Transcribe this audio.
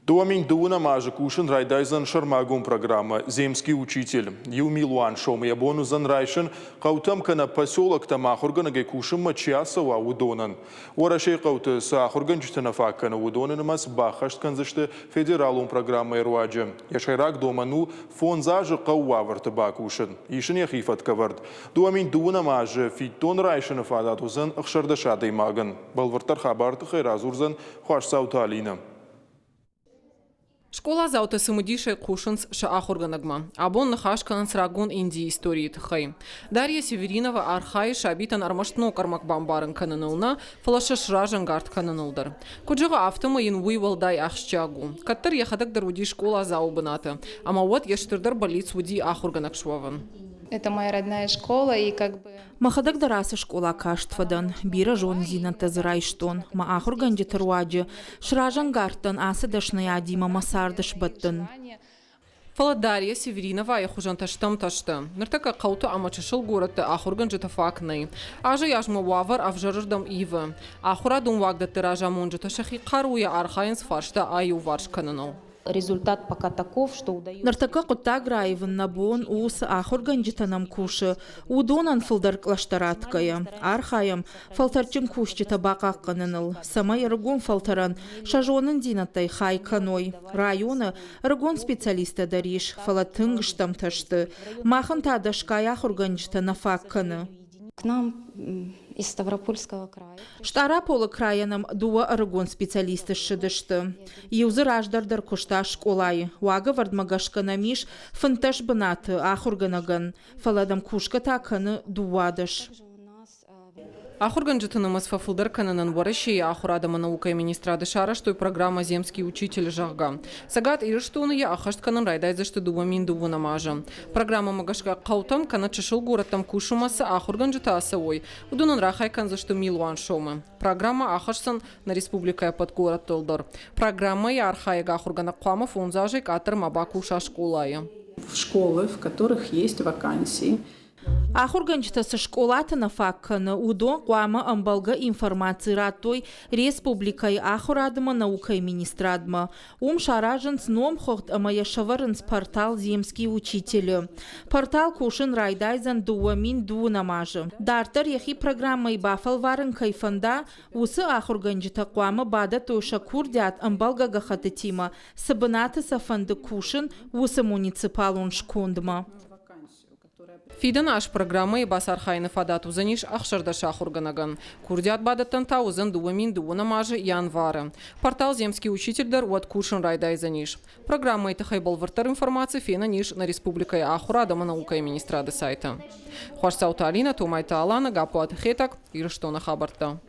Дуамин дуна мажа кушен райдайзан шармагун программа «Земский учитель». Юмилуан шомия бонузан райшен қаутам кана поселок тамахурганаге кушен мачиасава удонан. Уарашей қауты сахурган житанафак кана удонан мас бахашт канзашты федералун программа ируаджа. Яшайрак доману фонзажа қауаварты бакушен. Ишен яхифат кавард. Дуамин дуна мажа фитон райшен фадатузан ахшардашадый маган. Балвартар хабарты хайразурзан хуашсауталина. Школа заута самудишай кушенс шаахурганагма. Абон нахашканс рагун Индии истории тхай. Дарья Северинова архай шабитан армаштно кармак бамбаран кананулна, фалашаш ражан гард кананулдар. Куджага автома ин уивалдай ахшчагу. Каттар яхадак даруди школа заубаната. Ама вот яштырдар болит суди ахурганакшваван. Это моя родная школа, и как бы... Махадак дараса школа каштвадан, бира жон зинанта зрайштон, ма ахурганди таруаджи, шражан гартан асадашная адима масардаш баттан. Дарья Северинова я хужан таштам ташта. Нартака қауты амачышыл городты ахурганджи тафакнай. Ажа яжма вавар авжарырдам ива. Ахурадум вагда тиража монджи ташахи қаруя архайнс фаршта аю варшкананал. Результат пока таков, что удается. Нартака кутаграеван набон ус ахурганджитанам куши, удонан филдар клаштараткая, архаям фалтарчин кушчи табакаккананыл, сама яргон фалтаран, шажонын динатай хай каной, района рагон специалиста дариш, фалатынгштам ташты, махан тадашкай ахурганджитана факканы. К нам из Ставропольского края. Штара пола краянам дуа арагон специалисты шидышты. Юзыр аждардар кушта школай. Уага вардмагашка намиш фанташ банаты ахурганаган. Фаладам кушка таканы дуадыш. Ахурганджитанамас фафылдар кананан вараши ахурадама наука и министрады шара, что и программа «Земский учитель» жагга. Сагат ириштуны я ахашт канан райдайза, что дуамин дувана мажа. Программа магашка қаутам канат чешил городтам кушумаса ахурганджита асавой. Удунан рахай канза, что милуан шомы. Программа ахашсан на республика под город Толдор. Программа я архаега ахургана куама фунзажей катар мабаку шашкулая. В школы, в которых есть вакансии. Ахурганджита со школата на факканы удон куама амбалга информации ратой республикой ахурадма наука и министрадма. Шаражен с ном хохт амаяшаваренс портал «Земский учитель». Портал кушен райдайзан дуамин дуунамажы. Дартар яхи программа и бафал варен кайфанда усы ахурганджита куама бада тоша курдят амбалга гахатетима. Сабанаты сафанды кушен усы муниципалун шкундма. Фида наш программа и басархайны фадату заниш ахшардаша хурганаган. Курдят бадаттан таузан дуамин дуунамажы январа. Портал «Земский учитель» дар уат кушен райдай заниш. Программа это хайбал вартар информации фена ниш на республика и ахурадама наука и министрады сайта. Хуашсауталина, Тумайта Алана, Гапуат Хетак, Ирштона Хабарта.